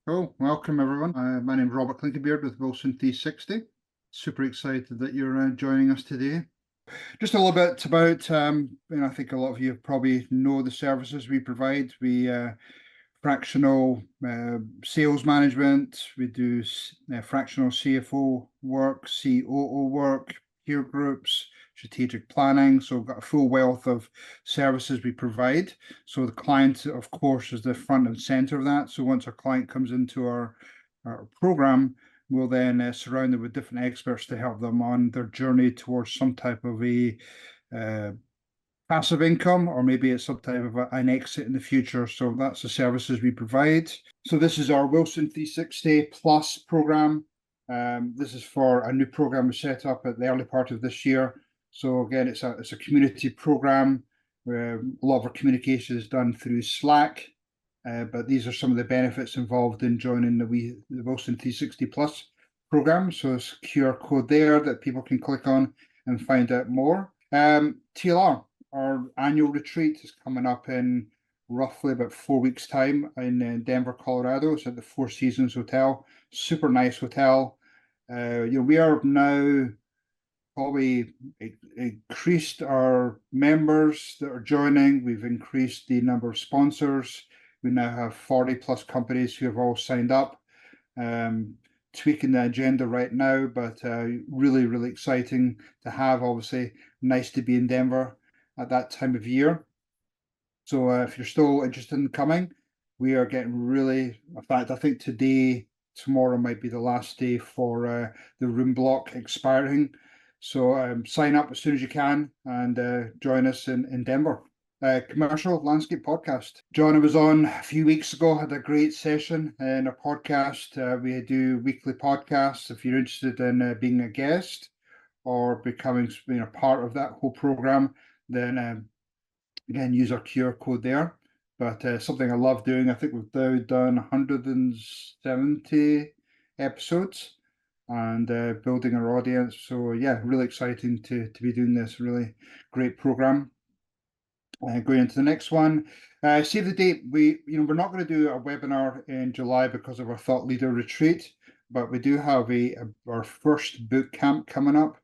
Cool. Welcome, everyone. My name is Robert Clinkenbeard with Wilson 360. Super excited that you're joining us today. Just a little bit about, I think a lot of you probably know the services we provide. We fractional sales management. We do fractional CFO work, COO work, peer groups, strategic planning. So we've got a full wealth of services we provide. So the client, of course, is the front and center of that. So once a client comes into our program, we'll then surround them with different experts to help them on their journey towards some type of a passive income, or maybe it's some type of an exit in the future. So that's the services we provide. So this is our Wilson 360 Plus program. This is for a new program we set up at the early part of this year. So again, it's a community program where a lot of our communication is done through Slack. But these are some of the benefits involved in joining the Wilson 360 Plus program. So it's a QR code there that people can click on and find out more. TLR, our annual retreat, is coming up in roughly about 4 weeks' time in Denver, Colorado. It's at the Four Seasons Hotel. Super nice hotel. We are now probably increased our members that are joining. We've increased the number of sponsors. We now have 40 plus companies who have all signed up. Tweaking the agenda right now, but really, really exciting to have. Obviously, nice to be in Denver at that time of year. So if you're still interested in coming, we are getting really, in fact, I think tomorrow might be the last day for the room block expiring. So sign up as soon as you can and join us in Denver. Commercial Landscape Podcast. Jhana was on a few weeks ago, had a great session in a podcast. We do weekly podcasts. If you're interested in being a guest or becoming part of that whole program, then again, use our QR code there. But something I love doing, I think we've now done 170 episodes and building our audience. So yeah, really exciting to be doing this really great program. Going into the next one, save the date. We're not going to do a webinar in July because of our thought leader retreat, but we do have our first boot camp coming up.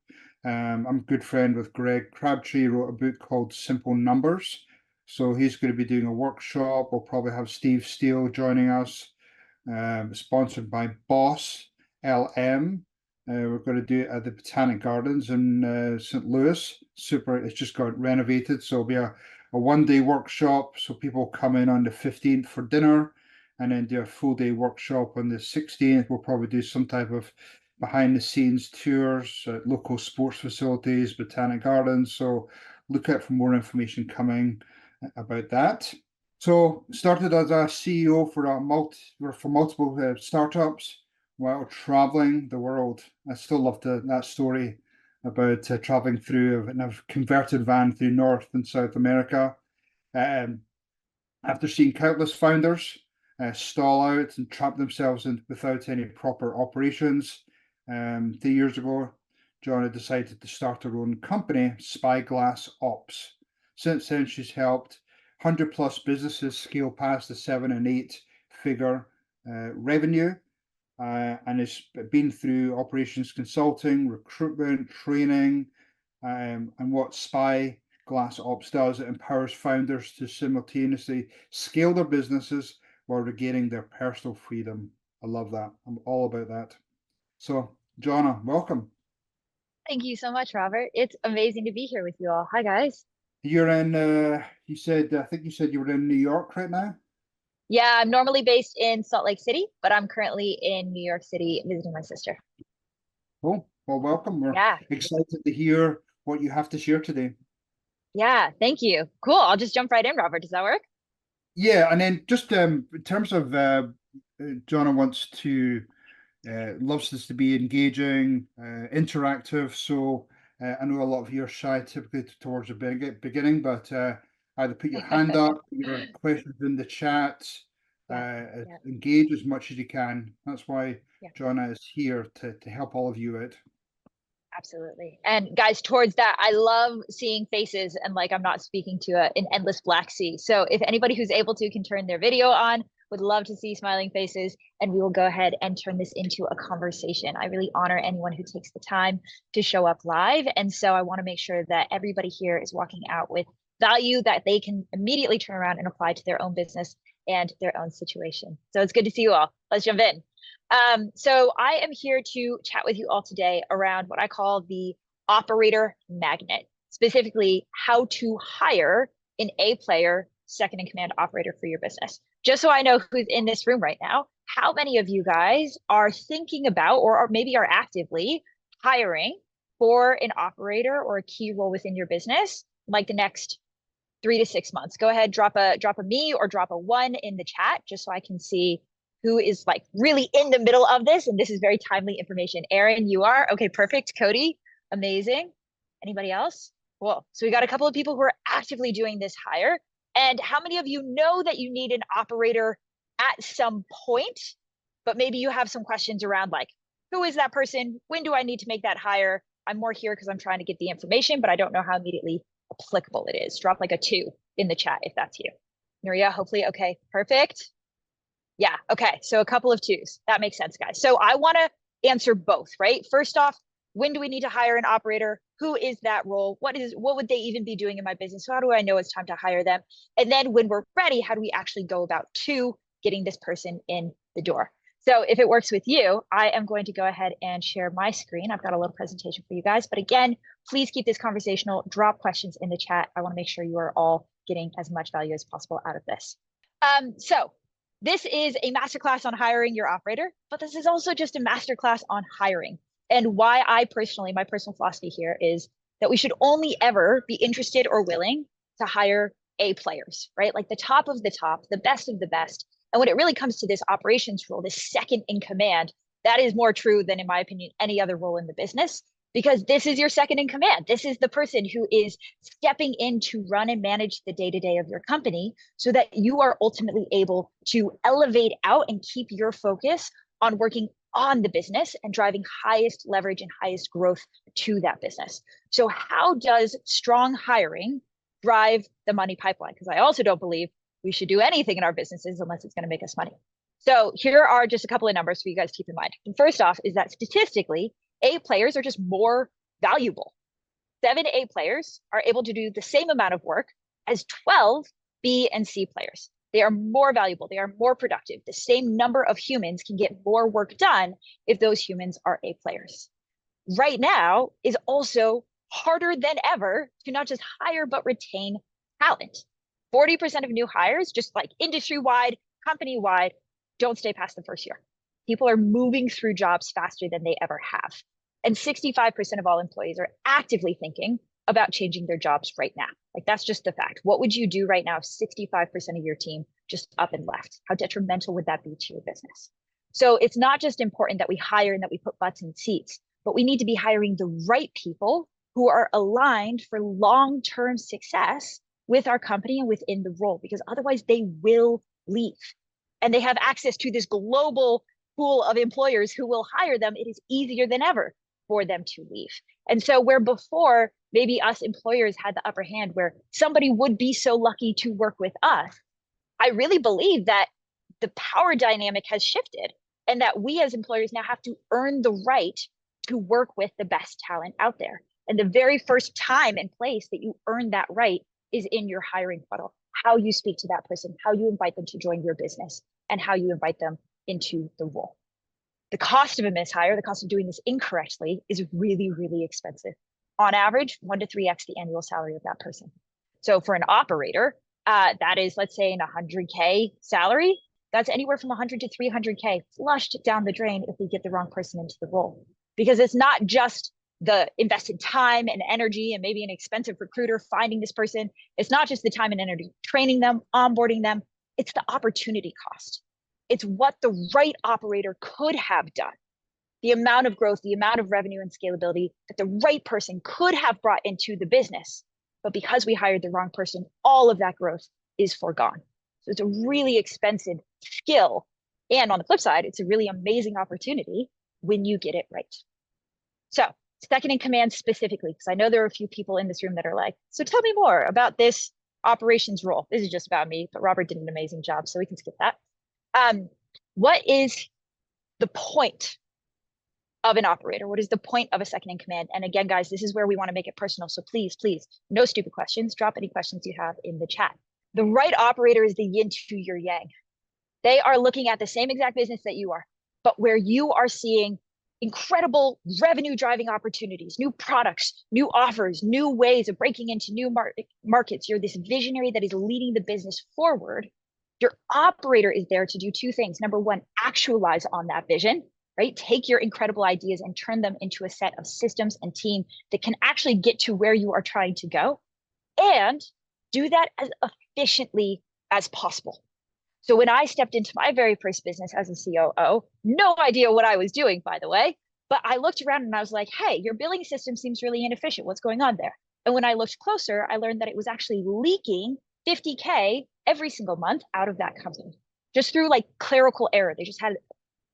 I'm a good friend with Greg Crabtree. He wrote a book called Simple Numbers. So he's going to be doing a workshop. We'll probably have Steve Steele joining us, sponsored by Boss LM. We're going to do it at the Botanic Gardens in St. Louis. Super, it's just got renovated. So it'll be a one-day workshop. So people come in on the 15th for dinner and then do a full-day workshop on the 16th. We'll probably do some type of behind-the-scenes tours at local sports facilities, Botanic Gardens. So look out for more information coming about that. So started as a CEO for multiple startups while traveling the world. I still love that story about traveling through a converted van through North and South America. After seeing countless founders stall out and trap themselves in without any proper operations, 3 years ago, Jhana decided to start her own company, Spyglass Ops. Since then, she's helped 100 plus businesses scale past the 7 and 8 figure revenue, and has been through operations consulting, recruitment, training, and what Spyglass Ops does, it empowers founders to simultaneously scale their businesses while regaining their personal freedom. I love that. I'm all about that. So, Jhana, welcome. Thank you so much, Robert. It's amazing to be here with you all. Hi, guys. You're in, I think you said you were in New York right now? Yeah, I'm normally based in Salt Lake City, but I'm currently in New York City visiting my sister. Cool. Well, welcome. We're Yeah. excited to hear what you have to share today. Yeah. Thank you. Cool. I'll just jump right in, Robert. Does that work? Yeah, and then just in terms of Jhana loves this to be engaging, interactive. So I know a lot of you are shy typically towards the beginning, but either put your hand up, put your questions in the chat, engage as much as you can. That's why Jhana is here to help all of you out. Absolutely. And guys, towards that, I love seeing faces and like I'm not speaking to an endless black sea. So if anybody who's able to can turn their video on, Would love to see smiling faces, and we will go ahead and turn this into a conversation. I really honor anyone who takes the time to show up live. And so I want to make sure that everybody here is walking out with value that they can immediately turn around and apply to their own business and their own situation. So it's good to see you all. Let's jump in. So I am here to chat with you all today around what I call the operator magnet, specifically how to hire an A player second in command operator for your business. Just so I know who's in this room right now, how many of you guys are thinking about or maybe are actively hiring for an operator or a key role within your business like the next 3 to 6 months? Go ahead, drop a me or drop a 1 in the chat just so I can see who is like really in the middle of this. And this is very timely information. Aaron, you are? Okay, perfect. Cody, amazing. Anybody else? Cool. So we got a couple of people who are actively doing this hire. And how many of you know that you need an operator at some point, but maybe you have some questions around like, who is that person? When do I need to make that hire? I'm more here because I'm trying to get the information, but I don't know how immediately applicable it is. Drop like a 2 in the chat if that's you. Nuria, hopefully. Okay, perfect. Yeah, okay, so a couple of 2s. That makes sense, guys. So I want to answer both, right? First off, when do we need to hire an operator? Who is that role? What would they even be doing in my business? So how do I know it's time to hire them? And then when we're ready, how do we actually go about getting this person in the door? So if it works with you, I am going to go ahead and share my screen. I've got a little presentation for you guys, but again, please keep this conversational, drop questions in the chat. I want to make sure you are all getting as much value as possible out of this. So this is a masterclass on hiring your operator, but this is also just a masterclass on hiring. And why my personal philosophy here is that we should only ever be interested or willing to hire A players, right? Like the top of the top, the best of the best. And when it really comes to this operations role, this second in command, that is more true than, in my opinion, any other role in the business, because this is your second in command. This is the person who is stepping in to run and manage the day-to-day of your company so that you are ultimately able to elevate out and keep your focus on working on the business and driving highest leverage and highest growth to that business. So how does strong hiring drive the money pipeline? Because I also don't believe we should do anything in our businesses unless it's going to make us money. So here are just a couple of numbers for you guys to keep in mind. And first off is that statistically, A players are just more valuable. 7 A players are able to do the same amount of work as 12 B and C players. They are more valuable. They are more productive. The same number of humans can get more work done if those humans are A players. Right now is also harder than ever to not just hire, but retain talent. 40% of new hires, just like industry-wide, company-wide, don't stay past the first year. People are moving through jobs faster than they ever have. And 65% of all employees are actively thinking about changing their jobs right now. Like that's just the fact. What would you do right now if 65% of your team just up and left? How detrimental would that be to your business? So it's not just important that we hire and that we put butts in seats, but we need to be hiring the right people who are aligned for long-term success with our company and within the role, because otherwise they will leave. And they have access to this global pool of employers who will hire them. It is easier than ever for them to leave. And so where before maybe us employers had the upper hand where somebody would be so lucky to work with us, I really believe that the power dynamic has shifted and that we as employers now have to earn the right to work with the best talent out there. And the very first time and place that you earn that right is in your hiring funnel. How you speak to that person, how you invite them to join your business, and how you invite them into the role. The cost of a mishire, the cost of doing this incorrectly, is really, really expensive. On average, 1 to 3x the annual salary of that person. So for an operator, that is, let's say, an 100K salary. That's anywhere from 100 to 300K flushed down the drain if we get the wrong person into the role. Because it's not just the invested time and energy and maybe an expensive recruiter finding this person. It's not just the time and energy training them, onboarding them. It's the opportunity cost. It's what the right operator could have done. The amount of growth, the amount of revenue and scalability that the right person could have brought into the business. But because we hired the wrong person, all of that growth is foregone. So it's a really expensive skill. And on the flip side, it's a really amazing opportunity when you get it right. So second in command specifically, because I know there are a few people in this room that are like, so tell me more about this operations role. This is just about me, but Robert did an amazing job, so we can skip that. What is the point of an operator? What is the point of a second in command? And again, guys, this is where we want to make it personal. So please, please, no stupid questions. Drop any questions you have in the chat. The right operator is the yin to your yang. They are looking at the same exact business that you are, but where you are seeing incredible revenue driving opportunities, new products, new offers, new ways of breaking into new markets. You're this visionary that is leading the business forward. Your operator is there to do two things. Number one, actualize on that vision, right? Take your incredible ideas and turn them into a set of systems and team that can actually get to where you are trying to go, and do that as efficiently as possible. So when I stepped into my very first business as a COO, no idea what I was doing, by the way, but I looked around and I was like, hey, your billing system seems really inefficient. What's going on there? And when I looked closer, I learned that it was actually leaking 50K every single month out of that company, just through like clerical error. They just had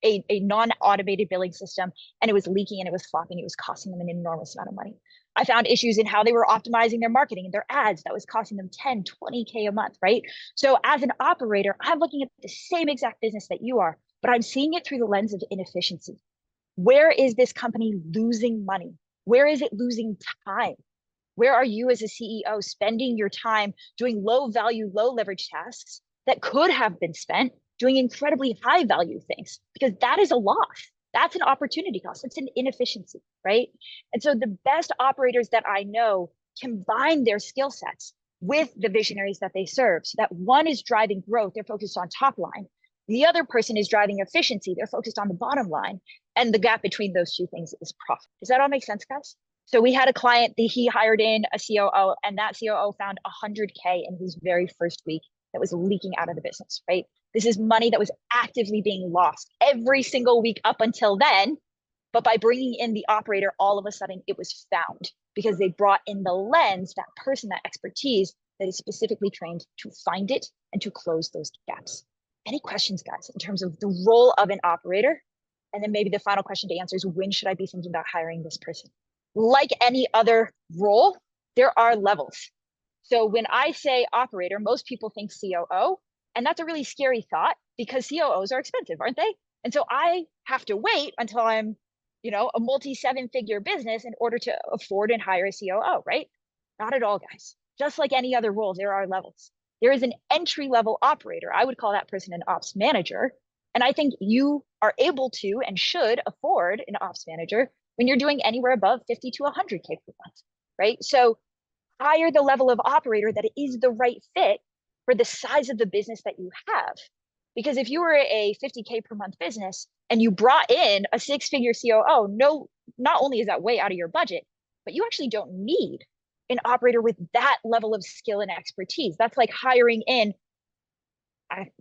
a non-automated billing system, and it was leaking and it was flopping. It was costing them an enormous amount of money. I found issues in how they were optimizing their marketing and their ads that was costing them 10, 20K a month, right? So as an operator, I'm looking at the same exact business that you are, but I'm seeing it through the lens of inefficiency. Where is this company losing money? Where is it losing time? Where are you as a CEO spending your time doing low value, low leverage tasks that could have been spent doing incredibly high value things? Because that is a loss. That's an opportunity cost. It's an inefficiency, right? And so the best operators that I know combine their skill sets with the visionaries that they serve. So that one is driving growth, they're focused on top line. The other person is driving efficiency, they're focused on the bottom line. And the gap between those two things is profit. Does that all make sense, guys? So we had a client that he hired in a COO, and that COO found 100K in his very first week that was leaking out of the business, right? This is money that was actively being lost every single week up until then. But by bringing in the operator, all of a sudden it was found because they brought in the lens, that person, that expertise that is specifically trained to find it and to close those gaps. Any questions, guys, in terms of the role of an operator? And then maybe the final question to answer is, when should I be thinking about hiring this person? Like any other role, there are levels. So when I say operator, most people think COO, and that's a really scary thought because COOs are expensive, aren't they? And so I have to wait until I'm, a multi-seven-figure business in order to afford and hire a COO, right? Not at all, guys. Just like any other role, there are levels. There is an entry-level operator. I would call that person an ops manager. And I think you are able to and should afford an ops manager when you're doing anywhere above 50 to 100K per month, right? So hire the level of operator that is the right fit for the size of the business that you have. Because if you were a 50K per month business and you brought in a six-figure COO, no, not only is that way out of your budget, but you actually don't need an operator with that level of skill and expertise. That's like hiring in,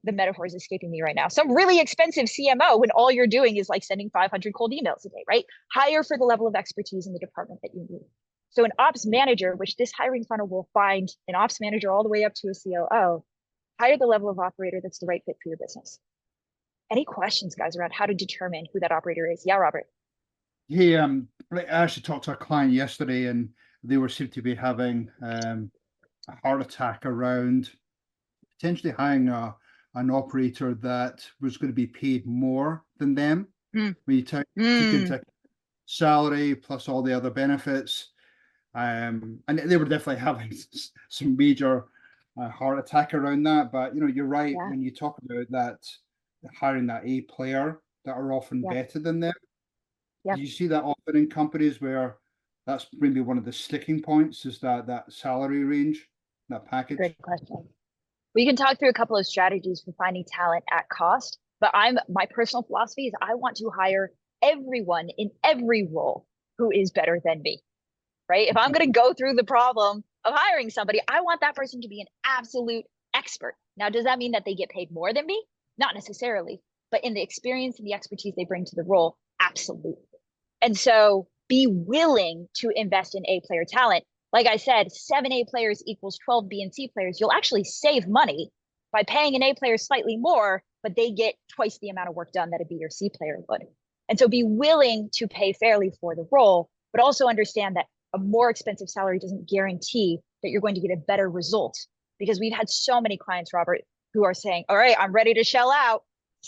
the metaphor is escaping me right now, some really expensive CMO when all you're doing is like sending 500 cold emails a day, right? Hire for the level of expertise in the department that you need. So an ops manager, which this hiring funnel will find an ops manager all the way up to a COO, hire the level of operator that's the right fit for your business. Any questions, guys, around how to determine who that operator is? Yeah, Robert. Hey, I actually talked to a client yesterday, and they seemed to be having a heart attack around potentially hiring an operator that was going to be paid more than them. When you take into salary plus all the other benefits, and they were definitely having some major heart attack around that. But you're right, when you talk about that, hiring that A player that are often better than them. Do you see that often in companies where that's maybe one of the sticking points, is that salary range, that package? Great question. We can talk through a couple of strategies for finding talent at cost, but my personal philosophy is I want to hire everyone in every role who is better than me, right? If I'm going to go through the problem of hiring somebody, I want that person to be an absolute expert. Now, does that mean that they get paid more than me? Not necessarily, but in the experience and the expertise they bring to the role, absolutely. And so be willing to invest in A player talent. Like I said, 7 A players equals 12 B and C players. You'll actually save money by paying an A player slightly more, but they get twice the amount of work done that a B or C player would. And so be willing to pay fairly for the role, but also understand that a more expensive salary doesn't guarantee that you're going to get a better result. Because we've had so many clients, Robert, who are saying, all right, I'm ready to shell out.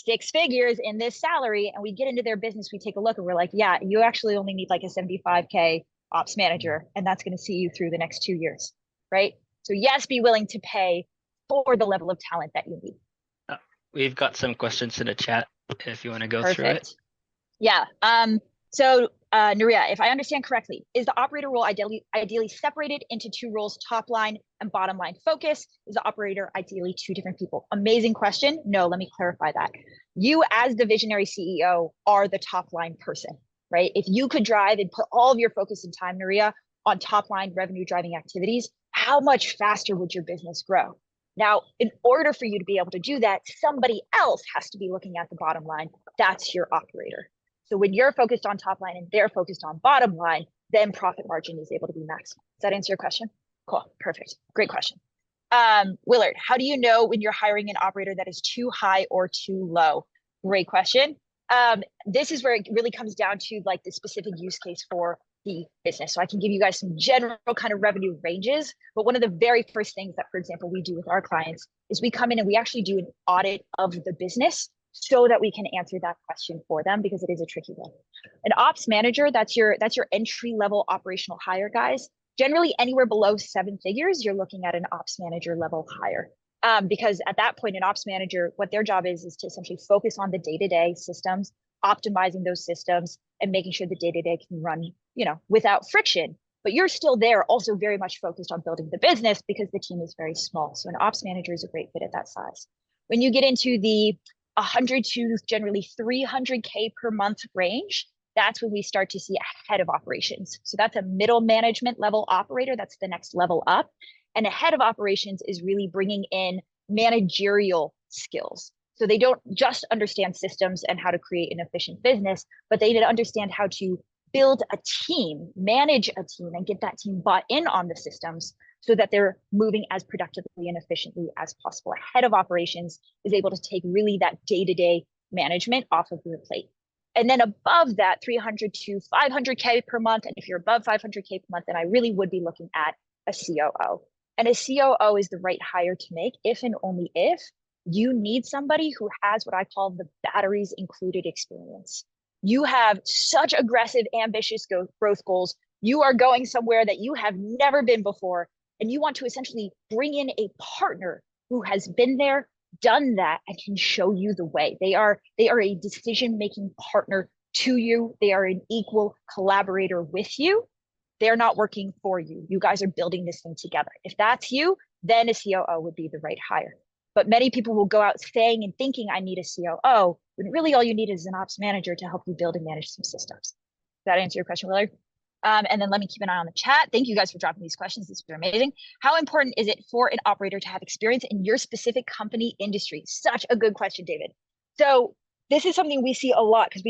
6 figures in this salary, and we get into their business, we take a look and we're like, yeah, you actually only need like a 75K ops manager, and that's going to see you through the next 2 years, right? So yes, be willing to pay for the level of talent that you need. We've got some questions in the chat if you want to go through it. Perfect. Yeah. So Nuria, if I understand correctly, is the operator role ideally separated into 2 roles, top line and bottom line focus? Is the operator ideally 2 different people? Amazing question. No, let me clarify that. You as the visionary CEO are the top line person, right? If you could drive and put all of your focus and time, Nuria, on top line revenue driving activities, how much faster would your business grow? Now, in order for you to be able to do that, somebody else has to be looking at the bottom line. That's your operator. So when you're focused on top line and they're focused on bottom line, then profit margin is able to be maximized. Does that answer your question? Cool, perfect, great question. Willard, how do you know when you're hiring an operator that is too high or too low? Great question. This is where it really comes down to like the specific use case for the business. So I can give you guys some general kind of revenue ranges, but one of the very first things that, for example, we do with our clients is we come in and we actually do an audit of the business so that we can answer that question for them, because it is a tricky one. An ops manager, that's your entry level operational hire, guys. Generally anywhere below 7 figures, you're looking at an ops manager level hire. Because at that point, an ops manager, what their job is to essentially focus on the day-to-day systems, optimizing those systems, and making sure the day-to-day can run, without friction. But you're still there, also very much focused on building the business because the team is very small. So an ops manager is a great fit at that size. When you get into the 100 to generally 300K per month range, that's when we start to see a head of operations. So that's a middle management level operator. That's the next level up. And a head of operations is really bringing in managerial skills. So they don't just understand systems and how to create an efficient business, but they need to understand how to build a team, manage a team, and get that team bought in on the systems so that they're moving as productively and efficiently as possible. A head of operations is able to take really that day-to-day management off of your plate. And then above that, 300 to 500K per month. And if you're above 500K per month, then I really would be looking at a COO. And a COO is the right hire to make if and only if you need somebody who has what I call the batteries included experience. You have such aggressive, ambitious growth goals. You are going somewhere that you have never been before, and you want to essentially bring in a partner who has been there, done that, and can show you the way. They are a decision-making partner to you. They are an equal collaborator with you. They're not working for you. You guys are building this thing together. If that's you, then a COO would be the right hire. But many people will go out saying and thinking, I need a COO, when really all you need is an ops manager to help you build and manage some systems. Does that answer your question, Willard? And then let me keep an eye on the chat. Thank you guys for dropping these questions. These are amazing. How important is it for an operator to have experience in your specific company industry? Such a good question, David. So this is something we see a lot because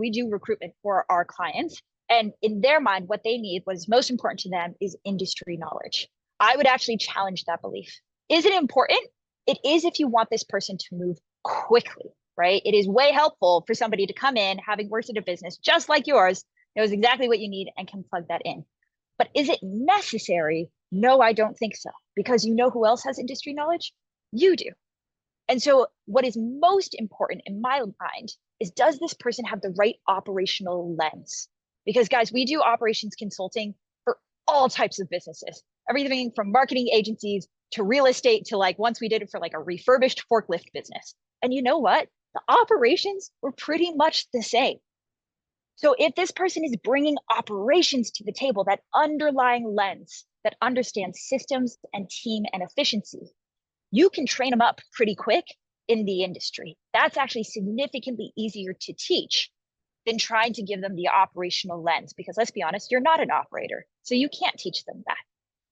we do recruitment for our clients. And in their mind, what they need, what is most important to them, is industry knowledge. I would actually challenge that belief. Is it important? It is if you want this person to move quickly, right? It is way helpful for somebody to come in, having worked at a business just like yours, knows exactly what you need and can plug that in. But is it necessary? No, I don't think so. Because you know who else has industry knowledge? You do. And so what is most important in my mind is, does this person have the right operational lens? Because guys, we do operations consulting for all types of businesses, everything from marketing agencies to real estate to once we did it for a refurbished forklift business. And you know what? The operations were pretty much the same. So if this person is bringing operations to the table, that underlying lens that understands systems and team and efficiency, you can train them up pretty quick in the industry. That's actually significantly easier to teach than trying to give them the operational lens, because let's be honest, you're not an operator, so you can't teach them that.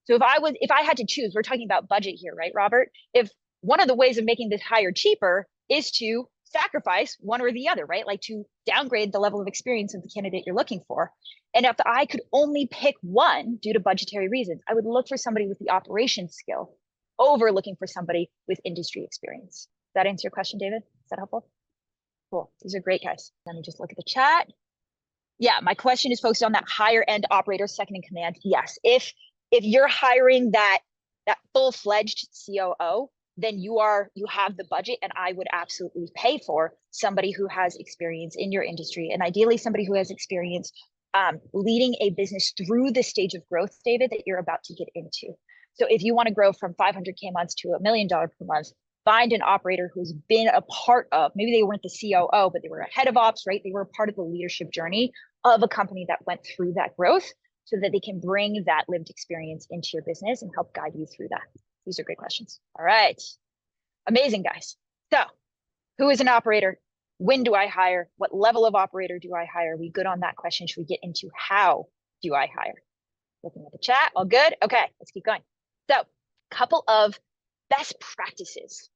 So if I had to choose, we're talking about budget here, right, Robert? If one of the ways of making this hire cheaper is to sacrifice one or the other, right? To downgrade the level of experience of the candidate you're looking for. And if I could only pick one due to budgetary reasons, I would look for somebody with the operations skill over looking for somebody with industry experience. Does that answer your question, David? Is that helpful? Cool. These are great, guys. Let me just look at the chat. Yeah, my question is focused on that higher end operator, second in command. Yes, if you're hiring that full-fledged COO, then you have the budget, and I would absolutely pay for somebody who has experience in your industry, and ideally somebody who has experience leading a business through the stage of growth, David, that you're about to get into. So if you want to grow from 500K months to $1 million per month, find an operator who's been a part of, maybe they weren't the COO, but they were a head of ops, right? They were a part of the leadership journey of a company that went through that growth, so that they can bring that lived experience into your business and help guide you through that. These are great questions. All right. Amazing, guys. So who is an operator? When do I hire? What level of operator do I hire? We good on that question? Should we get into how do I hire? Looking at the chat, all good? Okay, let's keep going. So a couple of best practices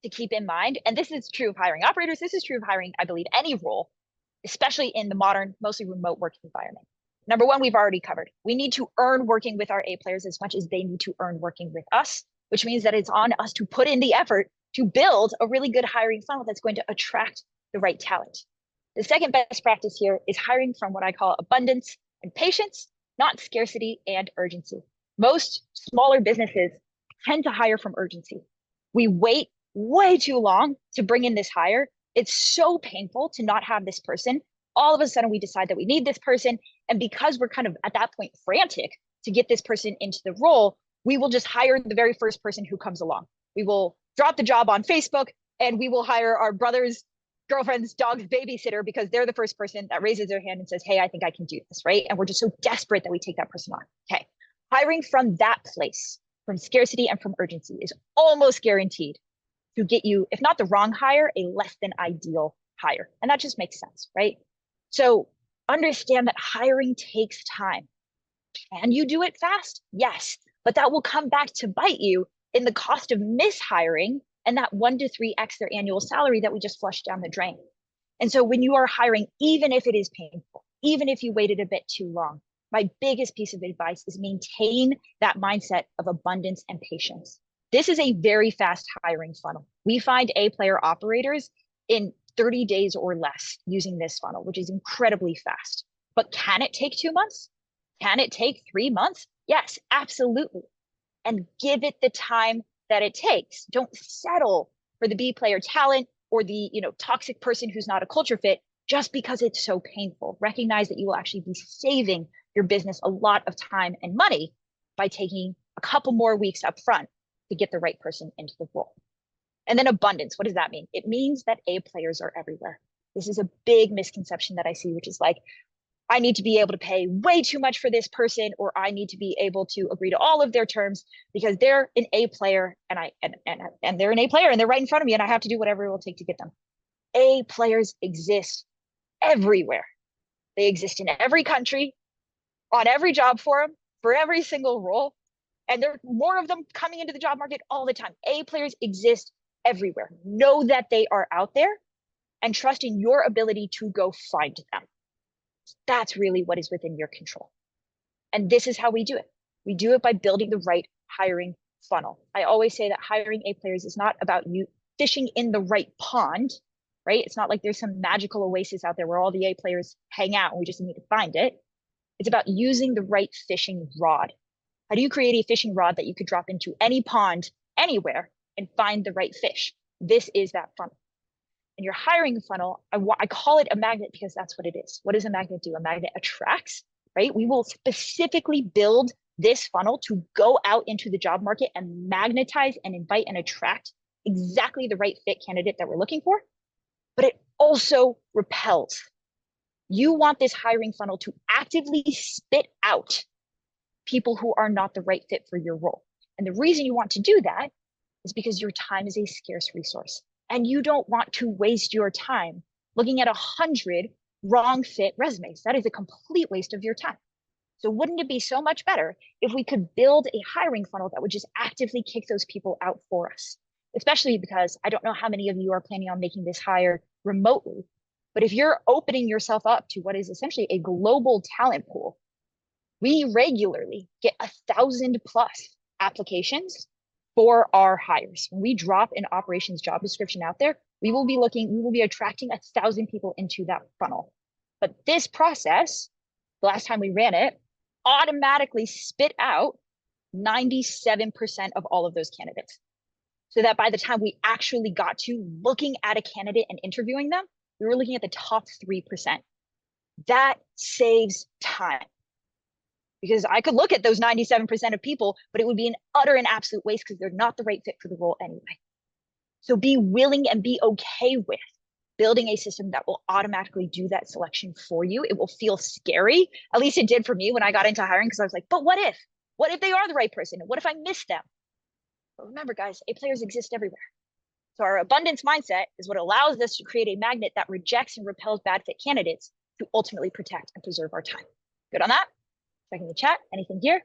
to keep in mind. And this is true of hiring operators. This is true of hiring, I believe, any role, especially in the modern, mostly remote work environment. Number one, we've already covered. We need to earn working with our A players as much as they need to earn working with us, which means that it's on us to put in the effort to build a really good hiring funnel that's going to attract the right talent. The second best practice here is hiring from what I call abundance and patience, not scarcity and urgency. Most smaller businesses tend to hire from urgency. We wait way too long to bring in this hire. It's so painful to not have this person. All of a sudden we decide that we need this person. And because we're kind of at that point frantic to get this person into the role, we will just hire the very first person who comes along. We will drop the job on Facebook and we will hire our brother's girlfriend's dog's babysitter because they're the first person that raises their hand and says, hey, I think I can do this, right? And we're just so desperate that we take that person on. Okay, hiring from that place, from scarcity and from urgency, is almost guaranteed to get you, if not the wrong hire, a less than ideal hire. And that just makes sense, right? So understand that hiring takes time. Can you do it fast? Yes, but that will come back to bite you in the cost of mishiring and that 1 to 3x their annual salary that we just flushed down the drain. And so when you are hiring, even if it is painful, even if you waited a bit too long, my biggest piece of advice is maintain that mindset of abundance and patience. This is a very fast hiring funnel. We find A player operators in 30 days or less using this funnel, which is incredibly fast. But can it take 2 months? Can it take 3 months? Yes, absolutely. And give it the time that it takes. Don't settle for the B player talent or the toxic person who's not a culture fit just because it's so painful. Recognize that you will actually be saving your business a lot of time and money by taking a couple more weeks up front to get the right person into the role. And then abundance, what does that mean? It means that A players are everywhere. This is a big misconception that I see, which is like, I need to be able to pay way too much for this person, or I need to be able to agree to all of their terms because they're an A player and they're an A player and they're right in front of me and I have to do whatever it will take to get them. A players exist everywhere. They exist in every country, on every job forum, for every single role. And there are more of them coming into the job market all the time. A players exist everywhere. Know that they are out there and trust in your ability to go find them. That's really what is within your control. And this is how we do it. We do it by building the right hiring funnel. I always say that hiring A players is not about you fishing in the right pond, right? It's not like there's some magical oasis out there where all the A players hang out and we just need to find it. It's about using the right fishing rod. How do you create a fishing rod that you could drop into any pond, anywhere, and find the right fish? This is that funnel. And your hiring funnel, I call it a magnet because that's what it is. What does a magnet do? A magnet attracts, right? We will specifically build this funnel to go out into the job market and magnetize and invite and attract exactly the right fit candidate that we're looking for. But it also repels. You want this hiring funnel to actively spit out people who are not the right fit for your role. And the reason you want to do that is because your time is a scarce resource. And you don't want to waste your time looking at 100 wrong fit resumes. That is a complete waste of your time. So wouldn't it be so much better if we could build a hiring funnel that would just actively kick those people out for us? Especially because I don't know how many of you are planning on making this hire remotely, but if you're opening yourself up to what is essentially a global talent pool, we regularly get 1,000+ applications for our hires. When we drop an operations job description out there, we will be attracting 1,000 people into that funnel. But this process, the last time we ran it, automatically spit out 97% of all of those candidates. so that by the time we actually got to looking at a candidate and interviewing them, we were looking at the top 3%. That saves time. Because I could look at those 97% of people, but it would be an utter and absolute waste because they're not the right fit for the role anyway. So be willing and be okay with building a system that will automatically do that selection for you. It will feel scary. At least it did for me when I got into hiring, because I was like, but what if? What if they are the right person? What if I miss them? But remember, guys, A players exist everywhere. So our abundance mindset is what allows us to create a magnet that rejects and repels bad fit candidates to ultimately protect and preserve our time. Good on that? Checking the chat. Anything here?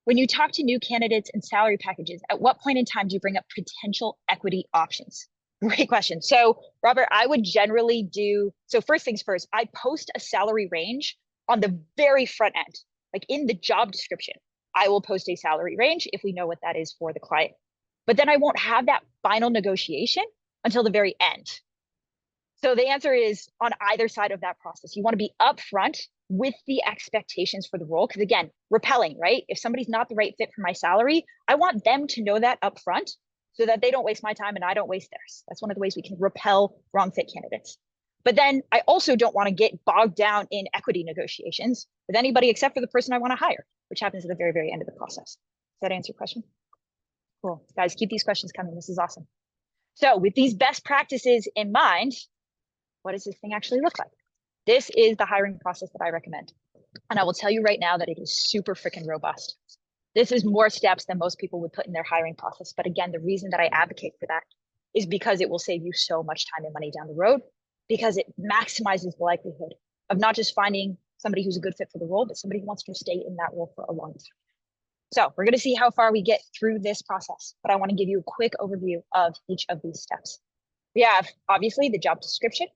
When you talk to new candidates and salary packages, at what point in time do you bring up potential equity options? Great question. So Robert, I would generally do, so first things first, I post a salary range on the very front end, like in the job description. I will post a salary range if we know what that is for the client. But then I won't have that final negotiation until the very end. So the answer is on either side of that process. You want to be upfront with the expectations for the role. Because again, repelling, right? If somebody's not the right fit for my salary, I want them to know that upfront so that they don't waste my time and I don't waste theirs. That's one of the ways we can repel wrong fit candidates. But then I also don't want to get bogged down in equity negotiations with anybody except for the person I want to hire, which happens at the very, very end of the process. Does that answer your question? Cool. Guys, keep these questions coming. This is awesome. So with these best practices in mind, what does this thing actually look like? This is the hiring process that I recommend. And I will tell you right now that it is super freaking robust. This is more steps than most people would put in their hiring process. But again, the reason that I advocate for that is because it will save you so much time and money down the road, because it maximizes the likelihood of not just finding somebody who's a good fit for the role, but somebody who wants to stay in that role for a long time. So we're going to see how far we get through this process, but I want to give you a quick overview of each of these steps. We have obviously the job description.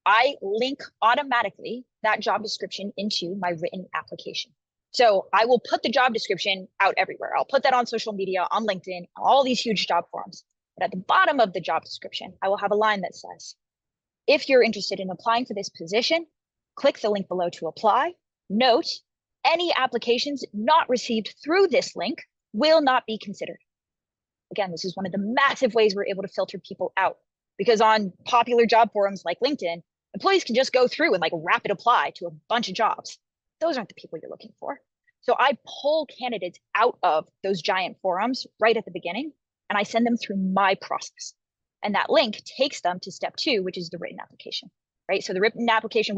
I link automatically that job description into my written application. So I will put the job description out everywhere. I'll put that on social media, on LinkedIn, all these huge job forums. But at the bottom of the job description, I will have a line that says, if you're interested in applying for this position, click the link below to apply. Note, any applications not received through this link will not be considered. Again, this is one of the massive ways we're able to filter people out, because on popular job forums like LinkedIn, employees can just go through and like rapid apply to a bunch of jobs. Those aren't the people you're looking for. So I pull candidates out of those giant forums right at the beginning, and I send them through my process. And that link takes them to step 2, which is the written application, right? So the written application,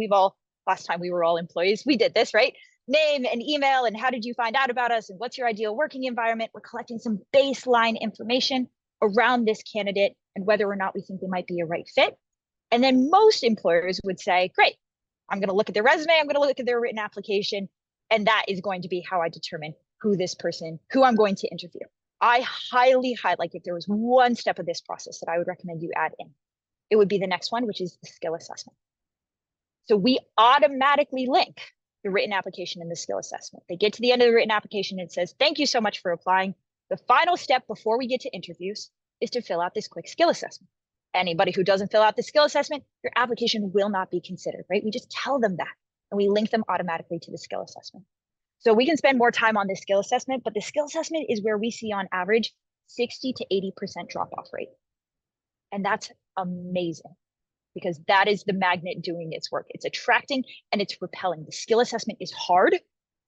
last time we were all employees, we did this, right? Name and email, and how did you find out about us? And what's your ideal working environment? We're collecting some baseline information around this candidate and whether or not we think they might be a right fit. And then most employers would say, great, I'm going to look at their resume, I'm going to look at their written application, and that is going to be how I determine who I'm going to interview. I highly highlight, if there was one step of this process that I would recommend you add in, it would be the next one, which is the skill assessment. So we automatically link the written application and the skill assessment. They get to the end of the written application and it says, thank you so much for applying. The final step before we get to interviews is to fill out this quick skill assessment. Anybody who doesn't fill out the skill assessment, your application will not be considered, right? We just tell them that, and we link them automatically to the skill assessment. So we can spend more time on the skill assessment, but the skill assessment is where we see on average 60 to 80% drop-off rate. And that's amazing, because that is the magnet doing its work. It's attracting and it's repelling. The skill assessment is hard.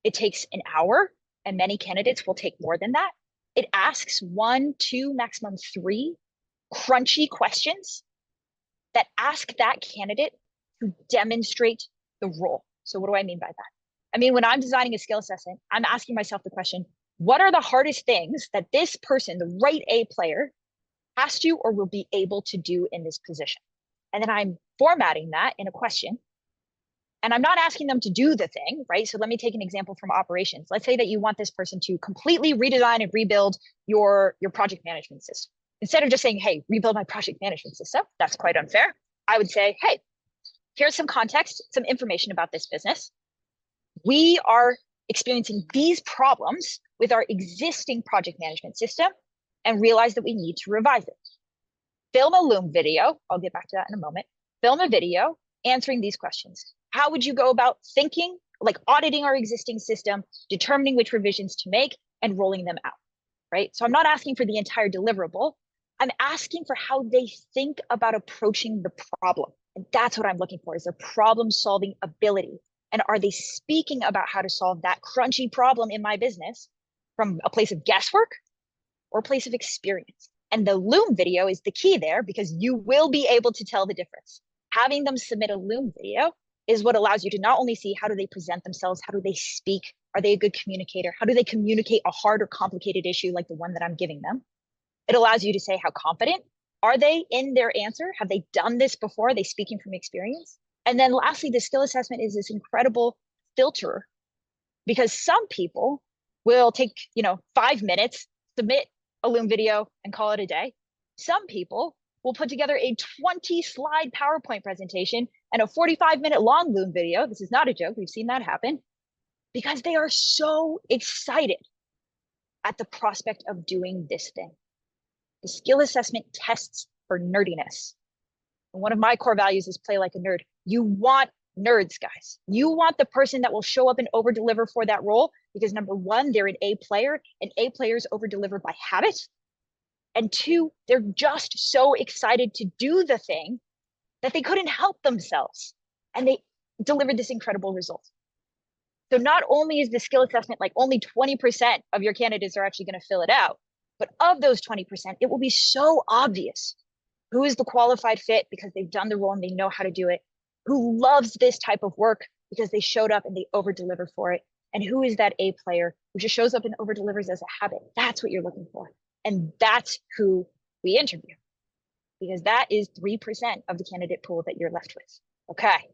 It takes an hour, and many candidates will take more than that. It asks 1, 2, maximum 3 crunchy questions that ask that candidate to demonstrate the role. So what do I mean by that? I mean, when I'm designing a skill assessment, I'm asking myself the question, what are the hardest things that this person, the right A player, has to or will be able to do in this position? And then I'm formatting that in a question. And I'm not asking them to do the thing, right? So let me take an example from operations. Let's say that you want this person to completely redesign and rebuild your project management system. Instead of just saying, hey, rebuild my project management system, that's quite unfair. I would say, hey, here's some context, some information about this business. We are experiencing these problems with our existing project management system and realize that we need to revise it. Film a Loom video, I'll get back to that in a moment. Film a video answering these questions. How would you go about thinking, like auditing our existing system, determining which revisions to make, and rolling them out, right? So I'm not asking for the entire deliverable. I'm asking for how they think about approaching the problem. And that's what I'm looking for, is their problem solving ability. And are they speaking about how to solve that crunchy problem in my business from a place of guesswork or a place of experience? And the Loom video is the key there, because you will be able to tell the difference. Having them submit a Loom video is what allows you to not only see how do they present themselves, how do they speak, are they a good communicator, how do they communicate a hard or complicated issue like the one that I'm giving them. It allows you to say how confident are they in their answer? Have they done this before? Are they speaking from experience? And then lastly, the skill assessment is this incredible filter, because some people will take, 5 minutes, submit a Loom video and call it a day. Some people will put together a 20-slide PowerPoint presentation and a 45-minute long Loom video. This is not a joke. We've seen that happen, because they are so excited at the prospect of doing this thing. The skill assessment tests for nerdiness. And one of my core values is play like a nerd. You want nerds, guys. You want the person that will show up and over deliver for that role, because number one, they're an A player, and A players over deliver by habit. And two, they're just so excited to do the thing that they couldn't help themselves, and they delivered this incredible result. So not only is the skill assessment like only 20% of your candidates are actually going to fill it out, but of those 20%, it will be so obvious who is the qualified fit because they've done the role and they know how to do it, who loves this type of work because they showed up and they over deliver for it, and who is that A player who just shows up and over delivers as a habit. That's what you're looking for. And that's who we interview, because that is 3% of the candidate pool that you're left with. Okay.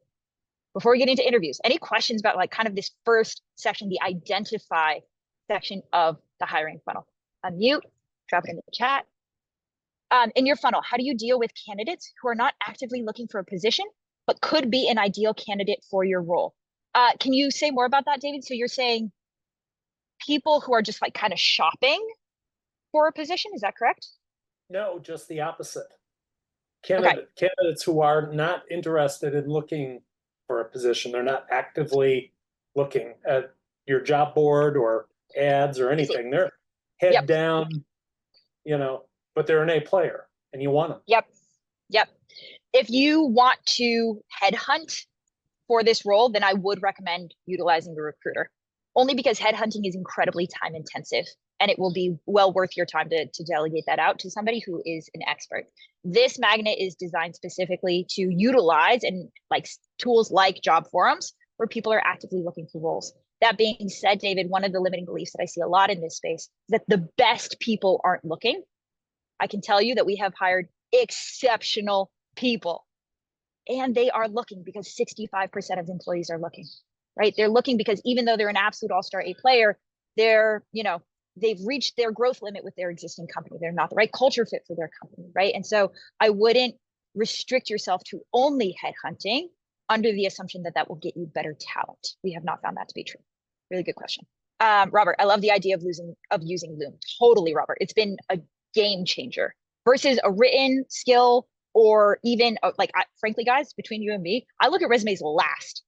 Before we get into interviews, any questions about like kind of this first section, the identify section of the hiring funnel? Unmute, drop it in the chat. In your funnel, how do you deal with candidates who are not actively looking for a position, but could be an ideal candidate for your role? Can you say more about that, David? So you're saying people who are just like kind of shopping for a position, is that correct? No, just the opposite. Candidates who are not interested in looking for a position, they're not actively looking at your job board or ads or anything. They're head down, but they're an A player and you want them. Yep. If you want to headhunt for this role, then I would recommend utilizing the recruiter, only because headhunting is incredibly time intensive, and it will be well worth your time to delegate that out to somebody who is an expert. This magnet is designed specifically to utilize and like tools like job forums where people are actively looking for roles. That being said, David, one of the limiting beliefs that I see a lot in this space is that the best people aren't looking. I can tell you that we have hired exceptional people, and they are looking because 65% of employees are looking, right? They're looking because even though they're an absolute all-star A player, they're, they've reached their growth limit with their existing company. They're not the right culture fit for their company, right? And so I wouldn't restrict yourself to only headhunting under the assumption that that will get you better talent. We have not found that to be true. Really good question. Robert, I love the idea of using Loom. Totally, Robert. It's been a game changer versus a written skill, or even frankly, guys, between you and me, I look at resumes last.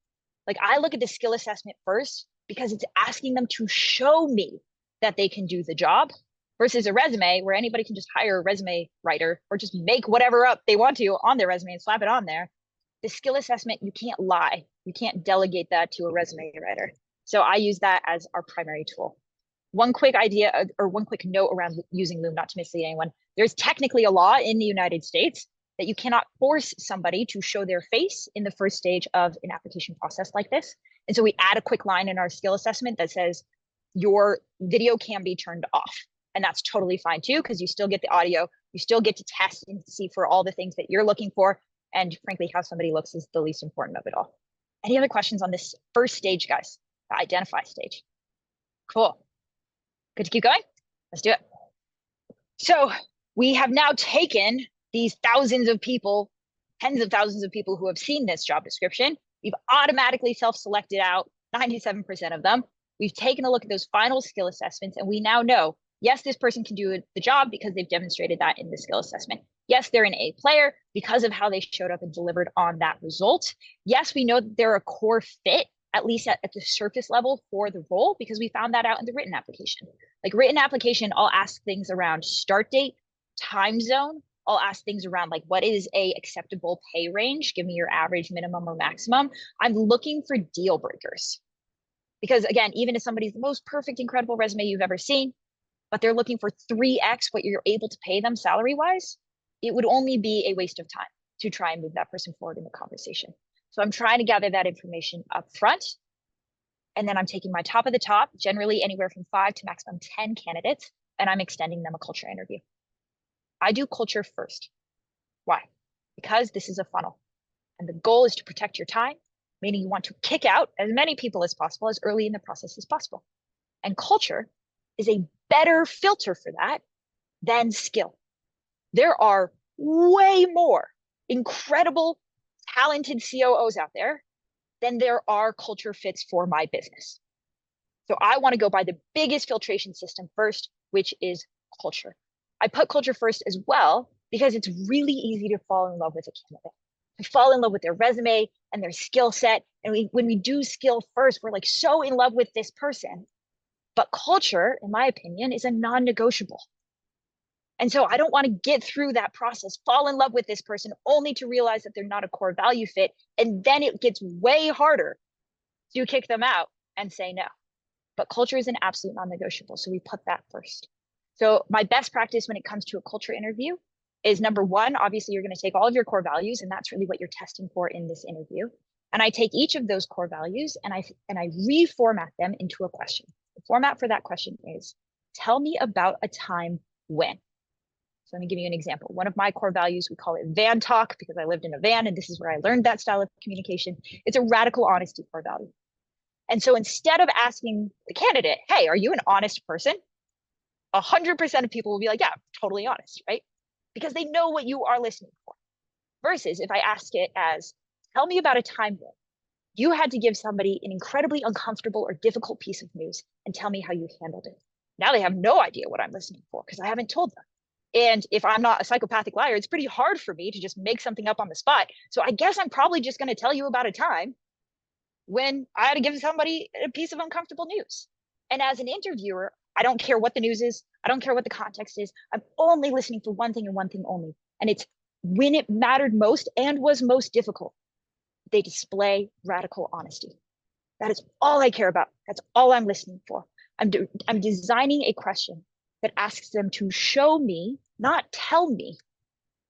Like I look at the skill assessment first because it's asking them to show me that they can do the job, versus a resume where anybody can just hire a resume writer or just make whatever up they want to on their resume and slap it on there. The skill assessment, you can't lie. You can't delegate that to a resume writer. So I use that as our primary tool. One quick idea or one quick note around using Loom, not to mislead anyone. There's technically a law in the United States that you cannot force somebody to show their face in the first stage of an application process like this. And so we add a quick line in our skill assessment that says your video can be turned off. And that's totally fine too, because you still get the audio, you still get to test and see for all the things that you're looking for. And frankly, how somebody looks is the least important of it all. Any other questions on this first stage, guys? The identify stage. Cool. Good to keep going? Let's do it. So we have now taken these thousands of people, tens of thousands of people who have seen this job description. We've automatically self-selected out 97% of them. We've taken a look at those final skill assessments, and we now know, yes, this person can do the job because they've demonstrated that in the skill assessment. Yes, they're an A player because of how they showed up and delivered on that result. Yes, we know that they're a core fit, at least at the surface level for the role, because we found that out in the written application. Like written application, I'll ask things around start date, time zone, I'll ask things around like, what is a acceptable pay range? Give me your average, minimum, or maximum. I'm looking for deal breakers. Because again, even if somebody's the most perfect, incredible resume you've ever seen, but they're looking for 3x what you're able to pay them salary-wise, it would only be a waste of time to try and move that person forward in the conversation. So I'm trying to gather that information up front. And then I'm taking my top of the top, generally anywhere from 5 to maximum 10 candidates, and I'm extending them a culture interview. I do culture first. Why? Because this is a funnel. And the goal is to protect your time, meaning you want to kick out as many people as possible as early in the process as possible. And culture is a better filter for that than skill. There are way more incredible, talented COOs out there than there are culture fits for my business. So I want to go by the biggest filtration system first, which is culture. I put culture first as well because it's really easy to fall in love with a candidate. We fall in love with their resume and their skill set. And when we do skill first, we're like so in love with this person. But culture, in my opinion, is a non-negotiable. And so I don't want to get through that process, fall in love with this person only to realize that they're not a core value fit. And then it gets way harder to kick them out and say no. But culture is an absolute non-negotiable. So we put that first. So my best practice when it comes to a culture interview is number one, obviously you're going to take all of your core values, and that's really what you're testing for in this interview. And I take each of those core values and I reformat them into a question. The format for that question is, tell me about a time when. So let me give you an example. One of my core values, we call it van talk because I lived in a van and this is where I learned that style of communication. It's a radical honesty core value. And so instead of asking the candidate, hey, are you an honest person? 100% of people will be like, yeah, totally honest, right? Because they know what you are listening for. Versus if I ask it as, tell me about a time when you had to give somebody an incredibly uncomfortable or difficult piece of news and tell me how you handled it. Now they have no idea what I'm listening for because I haven't told them. And if I'm not a psychopathic liar, it's pretty hard for me to just make something up on the spot. So I guess I'm probably just going to tell you about a time when I had to give somebody a piece of uncomfortable news. And as an interviewer, I don't care what the news is. I don't care what the context is. I'm only listening for one thing and one thing only. And it's when it mattered most and was most difficult, they display radical honesty. That is all I care about. That's all I'm listening for. I'm designing a question that asks them to show me, not tell me,